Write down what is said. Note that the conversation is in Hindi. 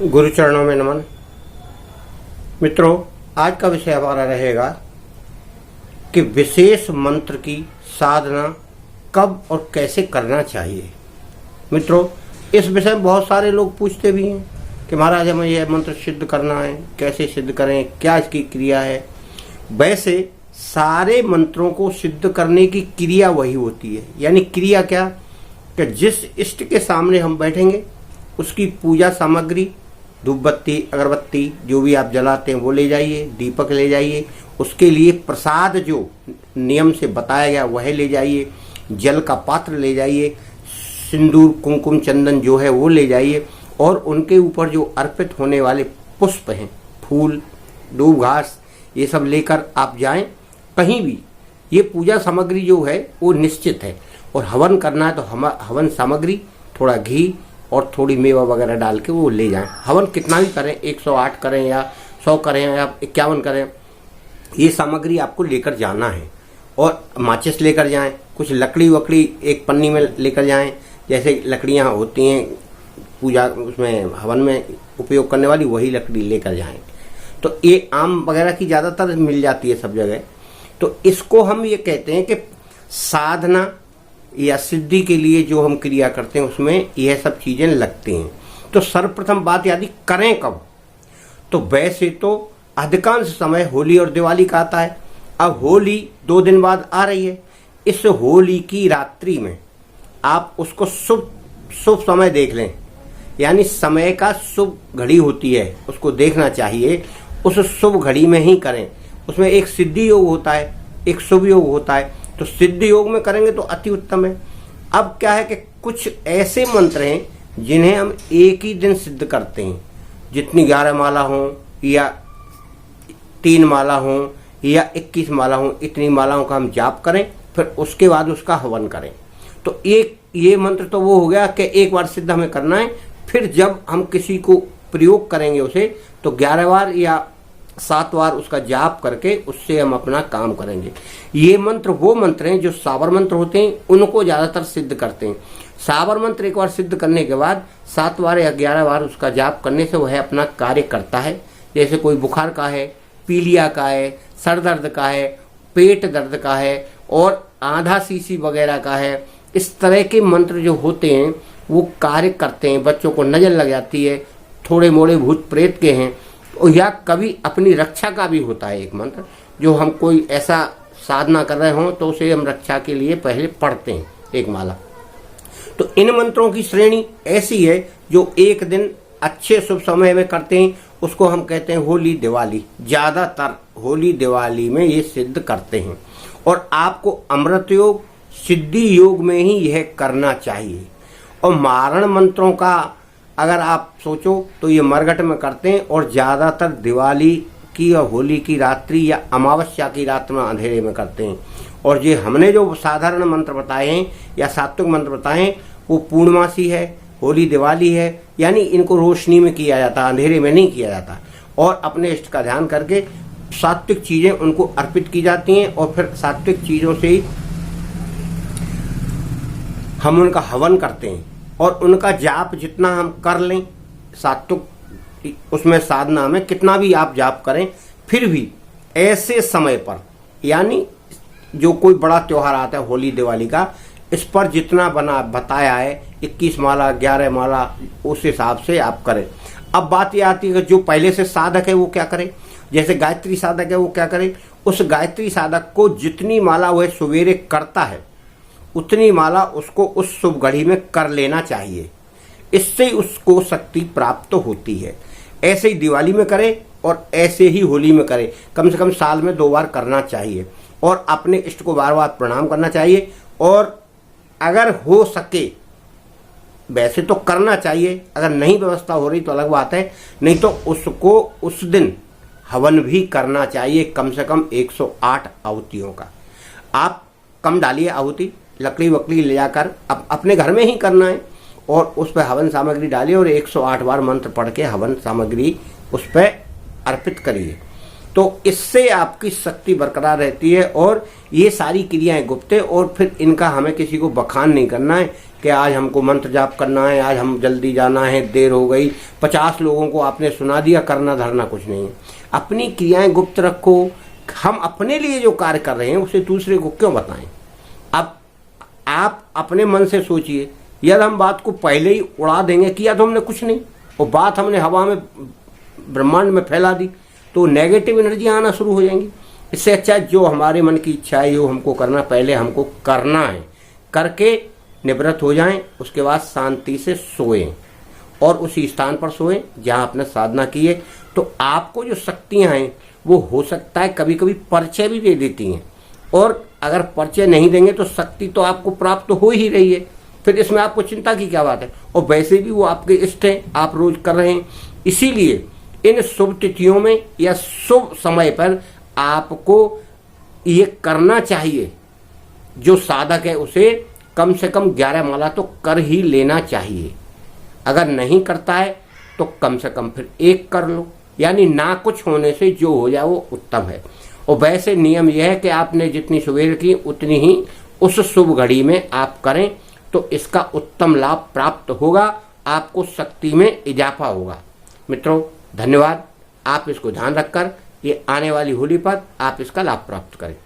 गुरु चरणों में नमन। मित्रों, आज का विषय हमारा रहेगा कि विशेष मंत्र की साधना कब और कैसे करना चाहिए। मित्रों, इस विषय में बहुत सारे लोग पूछते भी हैं कि महाराज हमें यह मंत्र सिद्ध करना है, कैसे सिद्ध करें, क्या इसकी क्रिया है। वैसे सारे मंत्रों को सिद्ध करने की क्रिया वही होती है। यानी क्रिया क्या कि जिस इष्ट के सामने हम बैठेंगे उसकी पूजा सामग्री, धूप बत्ती, अगरबत्ती जो भी आप जलाते हैं वो ले जाइए, दीपक ले जाइए, उसके लिए प्रसाद जो नियम से बताया गया वह ले जाइए, जल का पात्र ले जाइए, सिंदूर कुमकुम चंदन जो है वो ले जाइए, और उनके ऊपर जो अर्पित होने वाले पुष्प हैं, फूल, दूब घास, ये सब लेकर आप जाएं कहीं भी। ये पूजा सामग्री जो है वो निश्चित है। और हवन करना है तो हवन सामग्री, थोड़ा घी और थोड़ी मेवा वगैरह डाल के वो ले जाएं। हवन कितना भी करें, 108 करें या 100 करें या 51 करें, ये सामग्री आपको लेकर जाना है। और माचिस लेकर जाएं, कुछ लकड़ी वकड़ी एक पन्नी में लेकर जाएं, जैसे लकड़ियाँ होती हैं पूजा उसमें हवन में उपयोग करने वाली, वही लकड़ी लेकर जाएं। तो ये आम वगैरह की ज़्यादातर मिल जाती है सब जगह। तो इसको हम ये कहते हैं कि साधना या सिद्धि के लिए जो हम क्रिया करते हैं उसमें यह सब चीज़ें लगती हैं। तो सर्वप्रथम बात यदि करें कब, तो वैसे तो अधिकांश समय होली और दिवाली का आता है। अब होली 2 दिन बाद आ रही है। इस होली की रात्रि में आप उसको शुभ समय देख लें। यानी समय का शुभ घड़ी होती है, उसको देखना चाहिए। उस शुभ घड़ी में ही करें। उसमें एक सिद्धि योग होता है, एक शुभ योग होता है। तो सिद्धि योग में करेंगे तो अति उत्तम है। अब क्या है कि कुछ ऐसे मंत्र हैं जिन्हें हम एक ही दिन सिद्ध करते हैं। जितनी 11 माला हो या 3 माला हो या 21 माला हो, इतनी मालाओं का हम जाप करें, फिर उसके बाद उसका हवन करें। तो ये मंत्र तो वो हो गया कि एक बार सिद्ध हमें करना है। फिर जब हम किसी को प्रयोग करेंगे उसे, तो 11 बार या 7 बार उसका जाप करके उससे हम अपना काम करेंगे। ये मंत्र वो मंत्र हैं जो सावर मंत्र होते हैं, उनको ज़्यादातर सिद्ध करते हैं। सावर मंत्र एक बार सिद्ध करने के बाद 7 बार या 11 बार उसका जाप करने से वह अपना कार्य करता है। जैसे कोई बुखार का है, पीलिया का है, सर दर्द का है, पेट दर्द का है और आधा सीसी वगैरह का है, इस तरह के मंत्र जो होते हैं वो कार्य करते हैं। बच्चों को नजर लग जाती है, थोड़े मोड़े भूत प्रेत के हैं, या कभी अपनी रक्षा का भी होता है एक मंत्र, जो हम कोई ऐसा साधना कर रहे हों तो उसे हम रक्षा के लिए पहले पढ़ते हैं एक माला। तो इन मंत्रों की श्रेणी ऐसी है जो एक दिन अच्छे शुभ समय में करते हैं, उसको हम कहते हैं होली दिवाली। ज़्यादातर होली दिवाली में ये सिद्ध करते हैं। और आपको अमृत योग, सिद्धि योग में ही यह करना चाहिए। और मारण मंत्रों का अगर आप सोचो तो ये मरघट में करते हैं, और ज़्यादातर दिवाली की और होली की रात्रि या अमावस्या की रात में अंधेरे में करते हैं। और ये हमने जो साधारण मंत्र बताए हैं या सात्विक मंत्र बताए हैं वो पूर्णमासी है, होली दिवाली है, यानी इनको रोशनी में किया जाता है, अंधेरे में नहीं किया जाता। और अपने इष्ट का ध्यान करके सात्विक चीज़ें उनको अर्पित की जाती हैं, और फिर सात्विक चीज़ों से ही हम उनका हवन करते हैं। और उनका जाप जितना हम कर लें, सात्विक उसमें साधना में कितना भी आप जाप करें, फिर भी ऐसे समय पर, यानी जो कोई बड़ा त्योहार आता है होली दिवाली का, इस पर जितना बताया है 21 माला 11 माला, उस हिसाब से आप करें। अब बात ये आती है कि जो पहले से साधक है वो क्या करे। जैसे गायत्री साधक है वो क्या करे, उस गायत्री साधक को जितनी माला वह सवेरे करता है उतनी माला उसको उस शुभ घड़ी में कर लेना चाहिए। इससे उसको शक्ति प्राप्त होती है। ऐसे ही दिवाली में करे और ऐसे ही होली में करे। कम से कम साल में 2 बार करना चाहिए। और अपने इष्ट को बार बार प्रणाम करना चाहिए। और अगर हो सके, वैसे तो करना चाहिए, अगर नहीं व्यवस्था हो रही तो अलग बात है, नहीं तो उसको उस दिन हवन भी करना चाहिए, कम से कम 108 आहुतियों का। आप कम डालिए आहुति, लकड़ी वकड़ी ले जाकर अपने घर में ही करना है, और उस पर हवन सामग्री डालिए और 108 बार मंत्र पढ़ के हवन सामग्री उस पर अर्पित करिए। तो इससे आपकी शक्ति बरकरार रहती है। और ये सारी क्रियाएं गुप्त है, और फिर इनका हमें किसी को बखान नहीं करना है कि आज हमको मंत्र जाप करना है, आज हम जल्दी जाना है, देर हो गई, 50 लोगों को आपने सुना दिया, करना धरना कुछ नहीं है। अपनी क्रियाएं गुप्त रखो। हम अपने लिए जो कार्य कर रहे हैं उसे दूसरे को क्यों बताएं। अब आप अपने मन से सोचिए, यदि हम बात को पहले ही उड़ा देंगे, किया तो हमने कुछ नहीं, और बात हमने हवा में ब्रह्मांड में फैला दी, तो नेगेटिव एनर्जी आना शुरू हो जाएंगी। इससे अच्छा जो हमारे मन की इच्छा है वो हमको करना, पहले हमको करना है, करके निवृत्त हो जाएं, उसके बाद शांति से सोएं और उसी स्थान पर सोएं जहां आपने साधना की है। तो आपको जो शक्तियां हैं वो हो सकता है कभी कभी परिचय भी दे देती हैं, और अगर परिचय नहीं देंगे तो शक्ति तो आपको प्राप्त हो ही रही है, फिर इसमें आपको चिंता की क्या बात है। और वैसे भी वो आपके इष्ट हैं, आप रोज कर रहे हैं। इसीलिए इन शुभ तिथियों में या शुभ समय पर आपको ये करना चाहिए। जो साधक है उसे कम से कम 11 माला तो कर ही लेना चाहिए। अगर नहीं करता है तो कम से कम फिर 1 कर लो, यानी ना कुछ होने से जो हो जाए वो उत्तम है। और वैसे नियम यह है कि आपने जितनी सवेर की उतनी ही उस शुभ घड़ी में आप करें, तो इसका उत्तम लाभ प्राप्त होगा, आपको शक्ति में इजाफा होगा। मित्रों धन्यवाद। आप इसको ध्यान रखकर ये आने वाली होली पर आप इसका लाभ प्राप्त करें।